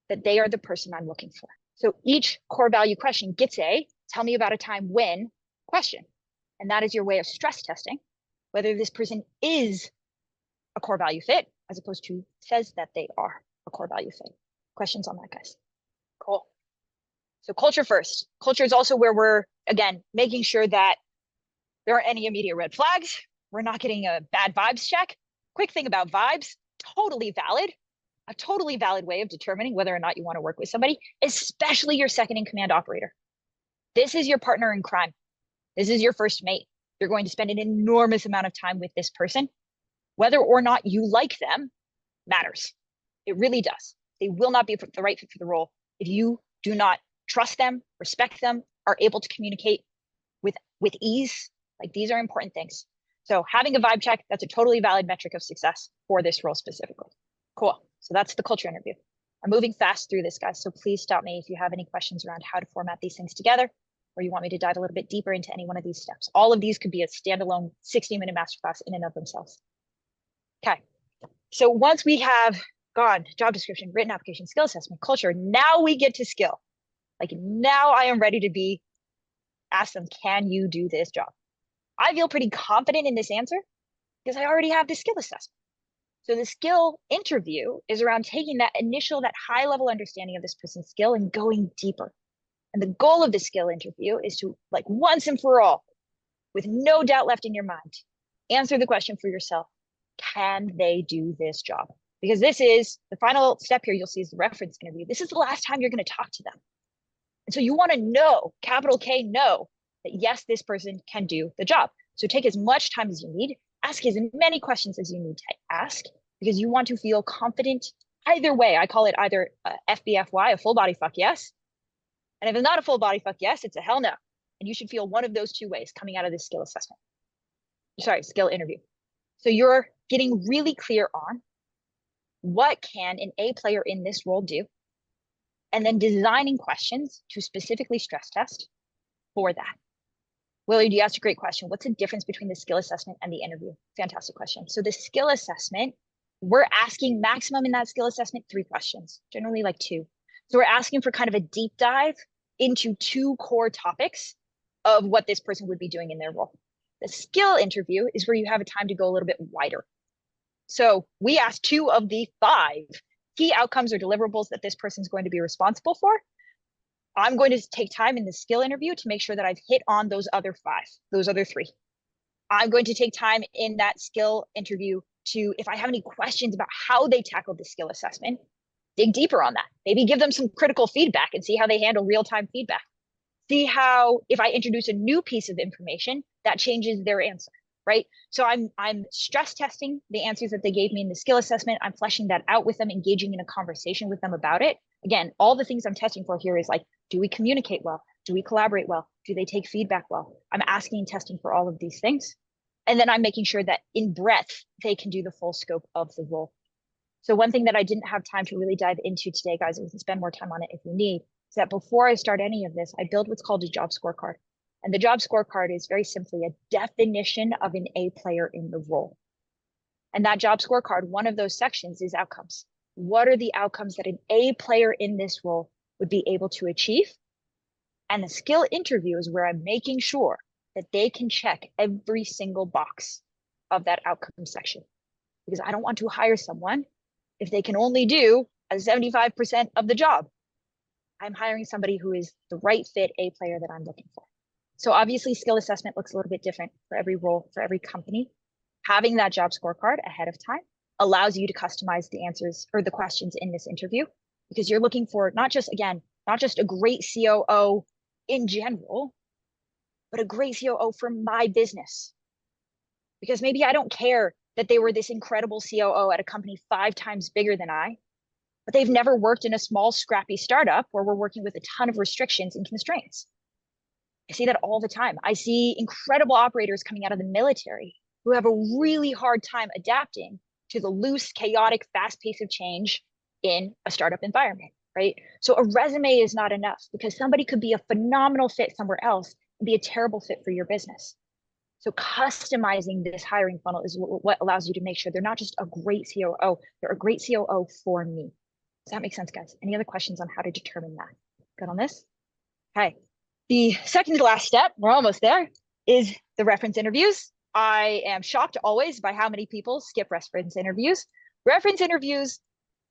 that they are the person I'm looking for. So each core value question gets a tell me about a time when question. And that is your way of stress testing whether this person is a core value fit as opposed to says that they are a core value fit. Questions on that, guys? Cool. So culture first. Culture is also where we're, again, making sure that there aren't any immediate red flags. We're not getting a bad vibes check. Quick thing about vibes, totally valid. A totally valid way of determining whether or not you want to work with somebody, especially your second in command operator. This is your partner in crime. This is your first mate. You're going to spend an enormous amount of time with this person. Whether or not you like them matters. It really does. They will not be the right fit for the role if you do not trust them, respect them, are able to communicate with ease. Like, these are important things. So having a vibe check, that's a totally valid metric of success for this role specifically. Cool. So that's the culture interview. I'm moving fast through this, guys. So please stop me if you have any questions around how to format these things together, or you want me to dive a little bit deeper into any one of these steps. All of these could be a standalone 60-minute masterclass in and of themselves. Okay. So once we have gone job description, written application, skill assessment, culture, now we get to skill. Like, now I am ready to ask them, can you do this job? I feel pretty confident in this answer because I already have the skill assessment. So the skill interview is around taking that high level understanding of this person's skill and going deeper. And the goal of the skill interview is to, like, once and for all, with no doubt left in your mind, answer the question for yourself. Can they do this job? Because this is the final step here. You'll see is the reference interview. This is the last time you're going to talk to them. And so you want to know, capital K, know that yes, this person can do the job. So take as much time as you need, ask as many questions as you need to ask, because you want to feel confident either way. I call it either FBFY, a full body fuck yes. And if it's not a full body fuck yes, it's a hell no. And you should feel one of those two ways coming out of this skill assessment. Sorry, skill interview. So you're getting really clear on what can an A player in this role do? And then designing questions to specifically stress test for that. Willard, you asked a great question. What's the difference between the skill assessment and the interview? Fantastic question. So the skill assessment, we're asking maximum in that skill assessment 3 questions, generally like 2. So we're asking for kind of a deep dive into 2 core topics of what this person would be doing in their role. The skill interview is where you have a time to go a little bit wider. So we asked 2 of the 5 key outcomes or deliverables that this person's going to be responsible for. I'm going to take time in the skill interview to make sure that I've hit on those other 5, those other 3. I'm going to take time in that skill interview to, if I have any questions about how they tackled the skill assessment, dig deeper on that. Maybe give them some critical feedback and see how they handle real-time feedback. See how, if I introduce a new piece of information, that changes their answer, right? So I'm stress testing the answers that they gave me in the skill assessment. I'm fleshing that out with them, engaging in a conversation with them about it. Again, all the things I'm testing for here is like, do we communicate well? Do we collaborate well? Do they take feedback well? I'm asking and testing for all of these things. And then I'm making sure that in breadth, they can do the full scope of the role. So one thing that I didn't have time to really dive into today, guys, we can spend more time on it if you need, is that before I start any of this, I build what's called a job scorecard. And the job scorecard is very simply a definition of an A player in the role. And that job scorecard, one of those sections is outcomes. What are the outcomes that an A player in this role would be able to achieve? And the skill interview is where I'm making sure that they can check every single box of that outcome section. Because I don't want to hire someone if they can only do a 75% of the job. I'm hiring somebody who is the right fit A player that I'm looking for. So obviously skill assessment looks a little bit different for every role, for every company. Having that job scorecard ahead of time allows you to customize the answers or the questions in this interview, because you're looking for not just a great COO in general, but a great COO for my business. Because maybe I don't care that they were this incredible COO at a company 5 times bigger than I, but they've never worked in a small, scrappy startup where we're working with a ton of restrictions and constraints. I see that all the time. I see incredible operators coming out of the military who have a really hard time adapting to the loose, chaotic, fast pace of change in a startup environment, right? So a resume is not enough, because somebody could be a phenomenal fit somewhere else and be a terrible fit for your business. So customizing this hiring funnel is what allows you to make sure they're not just a great COO, they're a great COO for me. Does that make sense, guys? Any other questions on how to determine that? Good on this? Okay. The second to last step, we're almost there, is the reference interviews. I am shocked always by how many people skip reference interviews. Reference interviews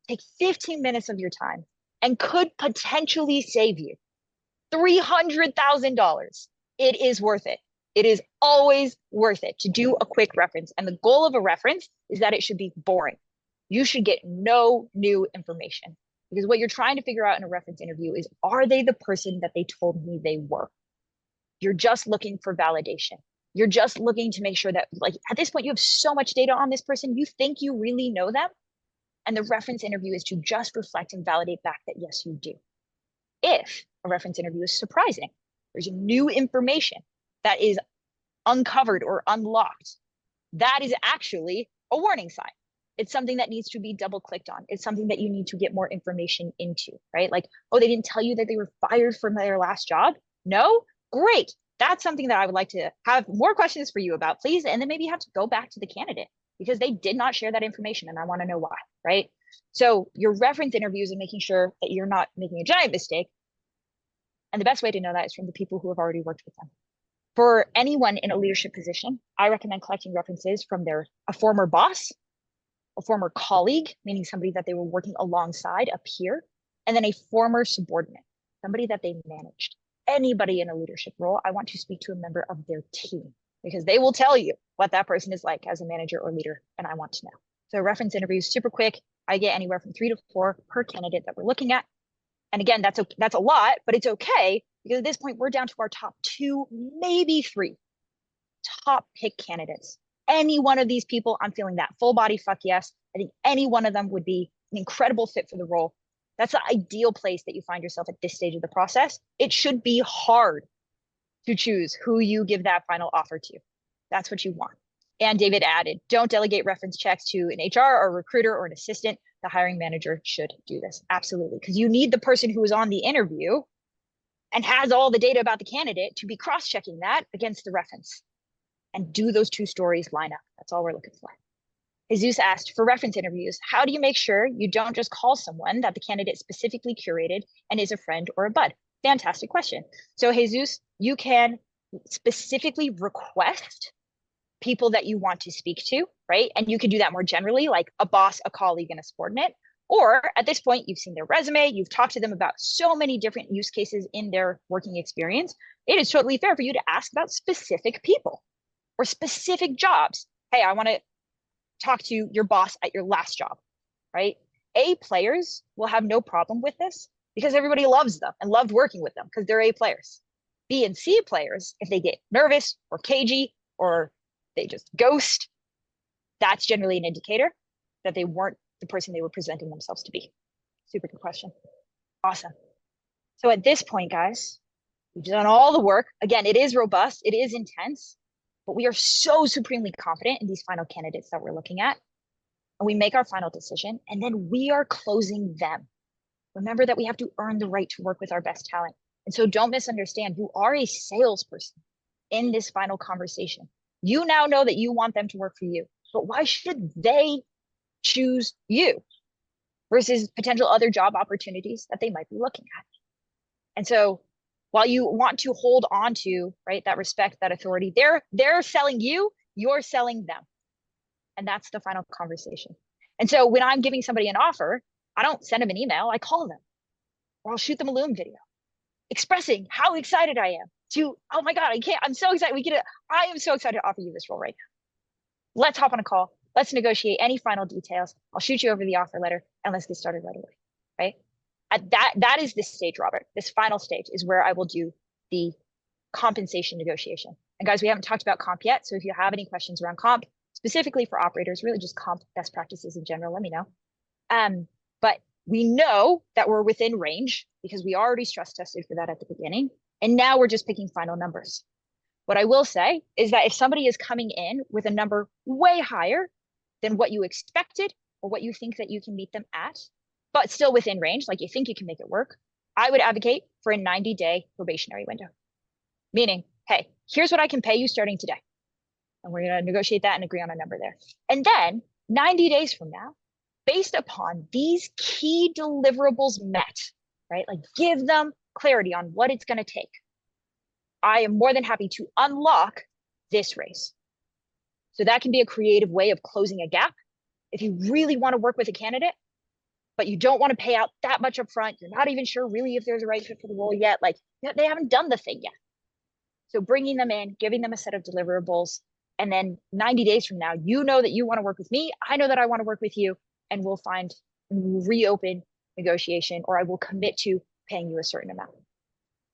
take 15 minutes of your time and could potentially save you $300,000. It is worth it. It is always worth it to do a quick reference. And the goal of a reference is that it should be boring. You should get no new information, because what you're trying to figure out in a reference interview is, are they the person that they told me they were? You're just looking for validation. You're just looking to make sure that, like, at this point, you have so much data on this person, you think you really know them. And the reference interview is to just reflect and validate back that, yes, you do. If a reference interview is surprising, there's new information that is uncovered or unlocked, that is actually a warning sign. It's something that needs to be double clicked on. It's something that you need to get more information into, right? Like, oh, they didn't tell you that they were fired from their last job? No? Great. That's something that I would like to have more questions for you about, please. And then maybe you have to go back to the candidate because they did not share that information and I want to know why, right? So your reference interviews and making sure that you're not making a giant mistake. And the best way to know that is from the people who have already worked with them. For anyone in a leadership position, I recommend collecting references from a former boss, a former colleague, meaning somebody that they were working alongside, a peer, and then a former subordinate, somebody that they managed. Anybody in a leadership role, I want to speak to a member of their team because they will tell you what that person is like as a manager or leader, and I want to know. So reference interviews, super quick. I get anywhere from 3 to 4 per candidate that we're looking at. And again, that's a lot, but it's okay because at this point, we're down to our top 2, maybe 3 top pick candidates. Any one of these people, I'm feeling that full body fuck yes. I think any one of them would be an incredible fit for the role. That's the ideal place that you find yourself at this stage of the process. It should be hard to choose who you give that final offer to. That's what you want. And David added, don't delegate reference checks to an HR or recruiter or an assistant. The hiring manager should do this. Absolutely. Because you need the person who was on the interview and has all the data about the candidate to be cross-checking that against the reference. And do those two stories line up? That's all we're looking for. Jesus asked, for reference interviews, how do you make sure you don't just call someone that the candidate specifically curated and is a friend or a bud? Fantastic question. So Jesus, you can specifically request people that you want to speak to, right? And you can do that more generally, like a boss, a colleague, and a subordinate. Or at this point, you've seen their resume, you've talked to them about so many different use cases in their working experience. It is totally fair for you to ask about specific people or specific jobs. Hey, I want to talk to your boss at your last job, right? A players will have no problem with this because everybody loves them and loved working with them because they're A players. B and C players, if they get nervous or cagey or they just ghost, that's generally an indicator that they weren't the person they were presenting themselves to be. Super good question. Awesome. So at this point, guys, we've done all the work. Again, it is robust, it is intense, but we are so supremely confident in these final candidates that we're looking at. And we make our final decision, and then we are closing them. Remember that we have to earn the right to work with our best talent. And so don't misunderstand, you are a salesperson in this final conversation. You now know that you want them to work for you, but why should they choose you versus potential other job opportunities that they might be looking at? And so while you want to hold on to, right, that respect, that authority, they're selling you, you're selling them. And that's the final conversation. And so when I'm giving somebody an offer, I don't send them an email, I call them, or I'll shoot them a Loom video expressing how excited I am to, oh my God, I'm so excited. I am so excited to offer you this role right now. Let's hop on a call. Let's negotiate any final details. I'll shoot you over the offer letter and let's get started right away, right? At that is this stage, Robert. This final stage is where I will do the compensation negotiation. And guys, we haven't talked about comp yet. So if you have any questions around comp, specifically for operators, really just comp best practices in general, let me know. But we know that we're within range because we already stress tested for that at the beginning. And now we're just picking final numbers. What I will say is that if somebody is coming in with a number way higher than what you expected or what you think that you can meet them at, but still within range, like you think you can make it work, I would advocate for a 90-day probationary window. Meaning, hey, here's what I can pay you starting today. And we're going to negotiate that and agree on a number there. And then 90 days from now, based upon these key deliverables met, right? Like give them clarity on what it's going to take. I am more than happy to unlock this raise. So that can be a creative way of closing a gap. If you really want to work with a candidate, but you don't want to pay out that much upfront, you're not even sure really if there's a right fit for the role yet, like they haven't done the thing yet. So bringing them in, giving them a set of deliverables, and then 90 days from now, you know that you want to work with me, I know that I want to work with you, and we'll reopen negotiation, or I will commit to paying you a certain amount.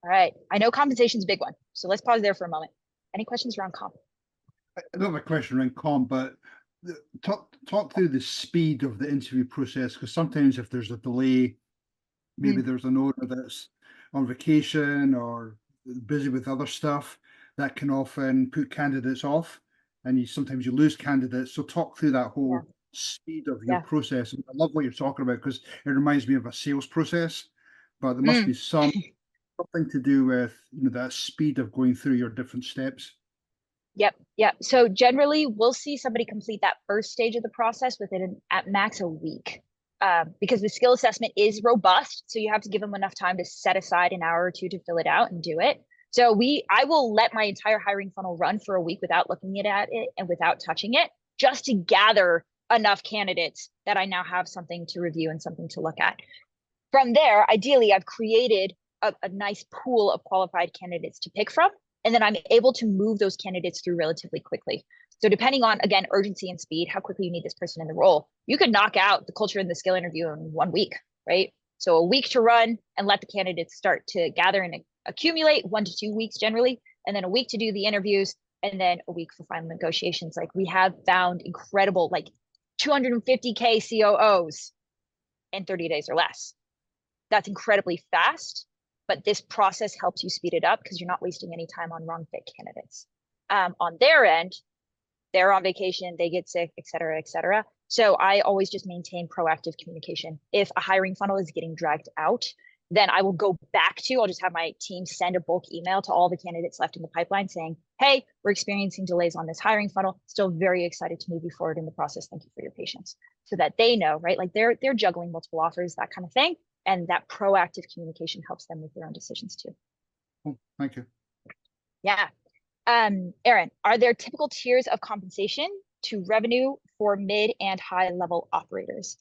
All right, I know compensation's a big one, so let's pause there for a moment. Any questions around comp? I don't have a question around comp, but talk through the speed of the interview process, because sometimes if there's a delay, maybe there's an owner that's on vacation or busy with other stuff, that can often put candidates off, and sometimes you lose candidates. So talk through that whole speed of your process. And I love what you're talking about because it reminds me of a sales process, but there must be something to do with that speed of going through your different steps. Yep. So generally, we'll see somebody complete that first stage of the process within at max a week, because the skill assessment is robust. So you have to give them enough time to set aside an hour or two to fill it out and do it. So I will let my entire hiring funnel run for a week without looking at it and without touching it, just to gather enough candidates that I now have something to review and something to look at. From there, ideally, I've created a nice pool of qualified candidates to pick from, and then I'm able to move those candidates through relatively quickly. So depending on, again, urgency and speed, how quickly you need this person in the role, you could knock out the culture and the skill interview in 1 week, right? So a week to run and let the candidates start to gather and accumulate, 1 to 2 weeks generally, and then a week to do the interviews, and then a week for final negotiations. Like we have found incredible, like 250K COOs in 30 days or less. That's incredibly fast, but this process helps you speed it up because you're not wasting any time on wrong fit candidates. On their end, they're on vacation, they get sick, et cetera, et cetera. So I always just maintain proactive communication. If a hiring funnel is getting dragged out, then I will go back to, I'll just have my team send a bulk email to all the candidates left in the pipeline saying, hey, we're experiencing delays on this hiring funnel. Still very excited to move you forward in the process. Thank you for your patience. So that they know, right? Like they're juggling multiple offers, that kind of thing. And that proactive communication helps them make their own decisions too. Cool. Thank you. Yeah. Aaron, are there typical tiers of compensation to revenue for mid and high level operators?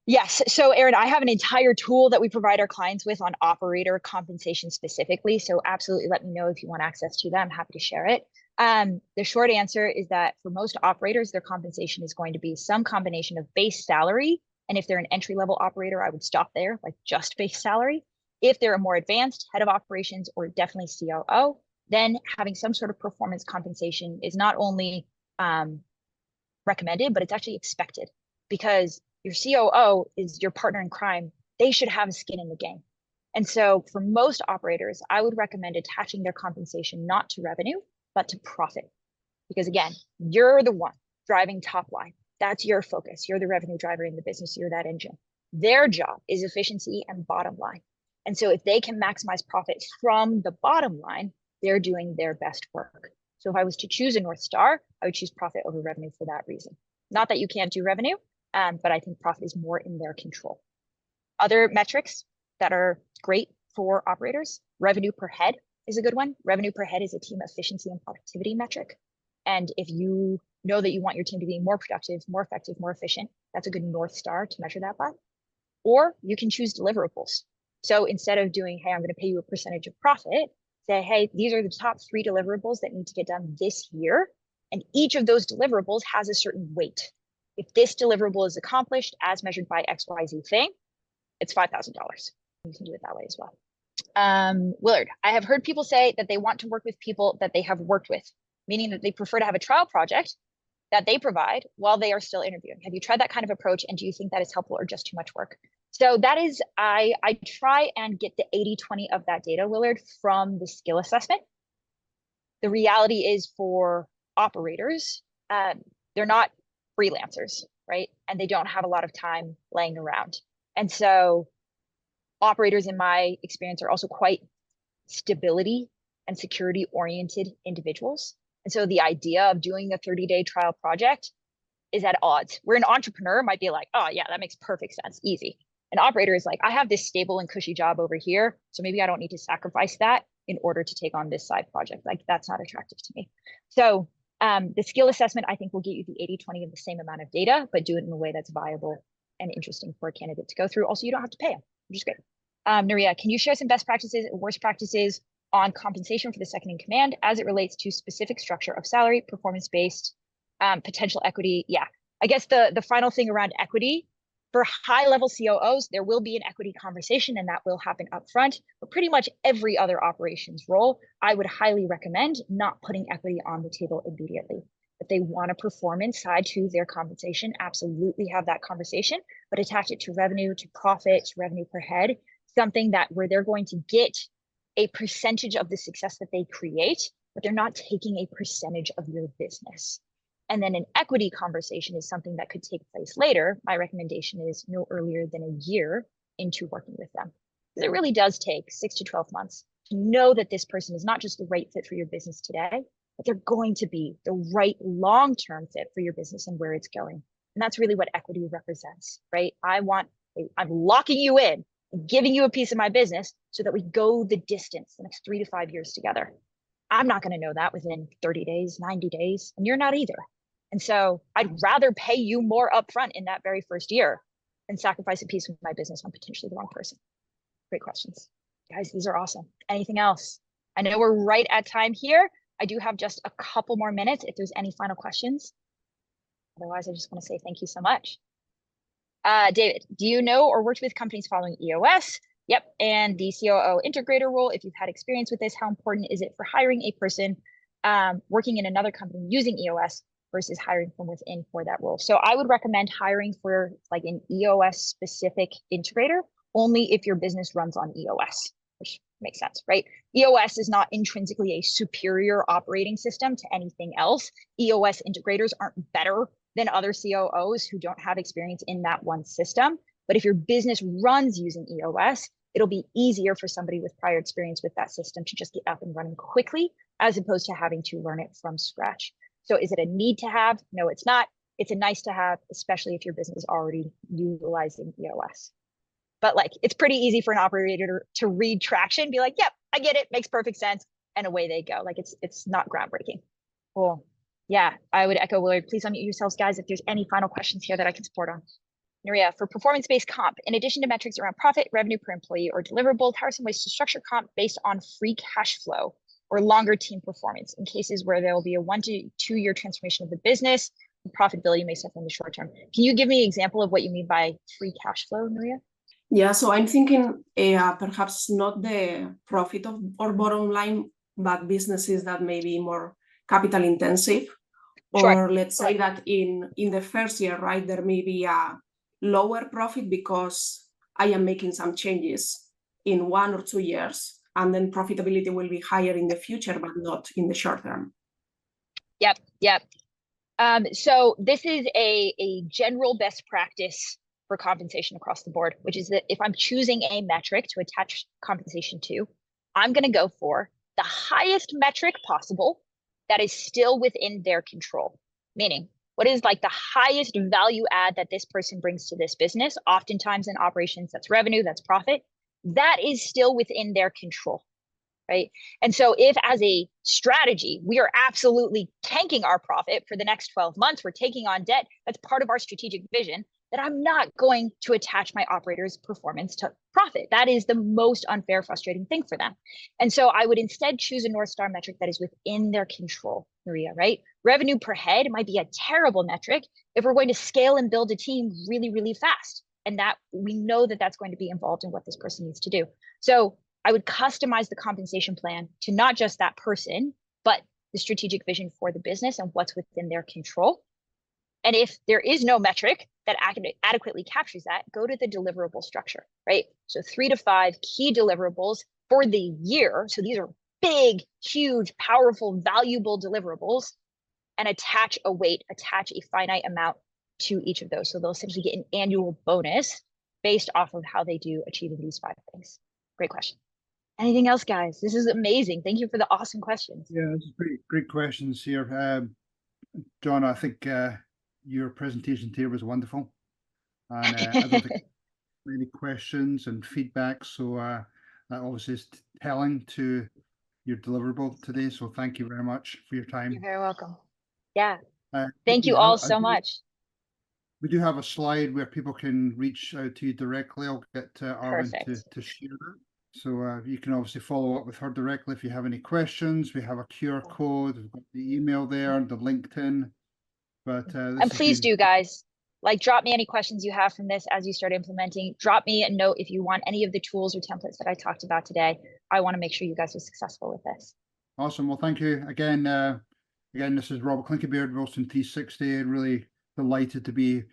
Yes. So Aaron, I have an entire tool that we provide our clients with on operator compensation specifically. So absolutely let me know if you want access to that. I'm happy to share it. The short answer is that for most operators, their compensation is going to be some combination of base salary. And if they're an entry level operator, I would stop there, like just base salary. If they're a more advanced head of operations or definitely COO, then having some sort of performance compensation is not only recommended, but it's actually expected, because your COO is your partner in crime. They should have skin in the game. And so for most operators, I would recommend attaching their compensation not to revenue, but to profit. Because again, you're the one driving top line. That's your focus. You're the revenue driver in the business. You're that engine. Their job is efficiency and bottom line. And so if they can maximize profit from the bottom line, they're doing their best work. So if I was to choose a North Star, I would choose profit over revenue for that reason. Not that you can't do revenue, but I think profit is more in their control. Other metrics that are great for operators, revenue per head is a good one. Revenue per head is a team efficiency and productivity metric. And if you know that you want your team to be more productive, more effective, more efficient, that's a good North Star to measure that by. Or you can choose deliverables. So instead of doing, hey, I'm going to pay you a percentage of profit, say, hey, these are the top 3 deliverables that need to get done this year. And each of those deliverables has a certain weight. If this deliverable is accomplished as measured by XYZ thing, it's $5,000. You can do it that way as well. Willard, I have heard people say that they want to work with people that they have worked with, meaning that they prefer to have a trial project that they provide while they are still interviewing. Have you tried that kind of approach, and do you think that is helpful or just too much work? So that is, I try and get the 80-20 of that data, Willard, from the skill assessment. The reality is for operators, they're not freelancers, right? And they don't have a lot of time laying around. And so operators, in my experience, are also quite stability and security oriented individuals. And so the idea of doing a 30-day trial project is at odds. Where an entrepreneur might be like, oh yeah, that makes perfect sense, easy. An operator is like, I have this stable and cushy job over here, so maybe I don't need to sacrifice that in order to take on this side project. Like, that's not attractive to me. So the skill assessment, I think, will get you the 80-20 of the same amount of data, but do it in a way that's viable and interesting for a candidate to go through. Also, you don't have to pay them, which is great. Nuria, can you share some best practices and worst practices on compensation for the second in command as it relates to specific structure of salary, performance-based, potential equity? Yeah, I guess the final thing around equity, for high-level COOs, there will be an equity conversation, and that will happen up front. But pretty much every other operations role, I would highly recommend not putting equity on the table immediately. If they want a performance side to their compensation, absolutely have that conversation, but attach it to revenue, to profit, to revenue per head, something that where they're going to get a percentage of the success that they create, but they're not taking a percentage of your business. And then an equity conversation is something that could take place later. My recommendation is no earlier than a year into working with them. Because it really does take 6 to 12 months to know that this person is not just the right fit for your business today, but they're going to be the right long-term fit for your business and where it's going. And that's really what equity represents, right? I'm locking you in and giving you a piece of my business so that we go the distance the next 3 to 5 years together. I'm not going to know that within 30 days, 90 days, and you're not either. And so I'd rather pay you more upfront in that very first year than sacrifice a piece of my business on potentially the wrong person. Great questions. Guys, these are awesome. Anything else? I know we're right at time here. I do have just a couple more minutes if there's any final questions. Otherwise, I just want to say thank you so much. David, do you know or worked with companies following EOS? Yep, and the COO integrator role, if you've had experience with this, how important is it for hiring a person working in another company using EOS versus hiring from within for that role? So I would recommend hiring for like an EOS specific integrator only if your business runs on EOS. which makes sense, right? EOS is not intrinsically a superior operating system to anything else. EOS integrators aren't better than other COOs who don't have experience in that one system. But if your business runs using EOS, it'll be easier for somebody with prior experience with that system to just get up and running quickly, as opposed to having to learn it from scratch. So is it a need to have? No, it's not. It's a nice to have, especially if your business is already utilizing EOS. But like, it's pretty easy for an operator to read traction, be like, yep, I get it, makes perfect sense, and away they go. Like, it's not groundbreaking. Cool. Yeah, I would echo Willard. Please unmute yourselves, guys, if there's any final questions here that I can support on. Nuria, for performance-based comp, in addition to metrics around profit, revenue per employee, or deliverable, how are some ways to structure comp based on free cash flow or longer team performance in cases where there will be a 1 to 2 year transformation of the business, and profitability may suffer in the short term? Can you give me an example of what you mean by free cash flow, Nuria? Yeah, so I'm thinking perhaps not the profit of or bottom line, but businesses that may be more capital intensive. Or let's say that in the first year, right, there may be a lower profit because I am making some changes in 1 or 2 years, and then profitability will be higher in the future, but not in the short term. Yep. So this is a general best practice for compensation across the board, which is that if I'm choosing a metric to attach compensation to, I'm going to go for the highest metric possible that is still within their control. Meaning, what is like the highest value add that this person brings to this business? Oftentimes in operations, that's revenue, that's profit. That is still within their control, right? And so if as a strategy, we are absolutely tanking our profit for the next 12 months, we're taking on debt, that's part of our strategic vision, that I'm not going to attach my operators' performance to profit. That is the most unfair, frustrating thing for them. And so I would instead choose a North Star metric that is within their control, Maria, right? Revenue per head might be a terrible metric if we're going to scale and build a team really, really fast. And that we know that that's going to be involved in what this person needs to do. So I would customize the compensation plan to not just that person, but the strategic vision for the business and what's within their control. And if there is no metric that adequately captures that, go to the deliverable structure, right? So 3 to 5 key deliverables for the year. So these are big, huge, powerful, valuable deliverables, and attach a weight, attach a finite amount to each of those. So they'll essentially get an annual bonus based off of how they do achieving these 5 things. Great question. Anything else, guys? This is amazing. Thank you for the awesome questions. Yeah, this is great questions here. John, I think your presentation here was wonderful. And I don't think many questions and feedback. So that obviously is telling to your deliverable today. So thank you very much for your time. You're very welcome. Yeah. Thank you all so much. We do have a slide where people can reach out to you directly. I'll get Arvin to share that. So you can obviously follow up with her directly if you have any questions. We have a QR code, we've got the email there, the LinkedIn. But and please do, guys, like drop me any questions you have from this as you start implementing. Drop me a note if you want any of the tools or templates that I talked about today. I want to make sure you guys are successful with this. Awesome. Well, thank you again. This is Robert Clinkebeard, Wilson 360. Really delighted to be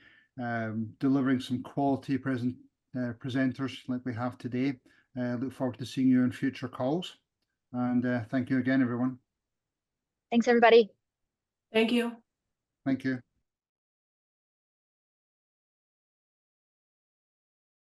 delivering some quality presenters like we have today. Look forward to seeing you in future calls. And thank you again, everyone. Thanks, everybody. Thank you. Thank you.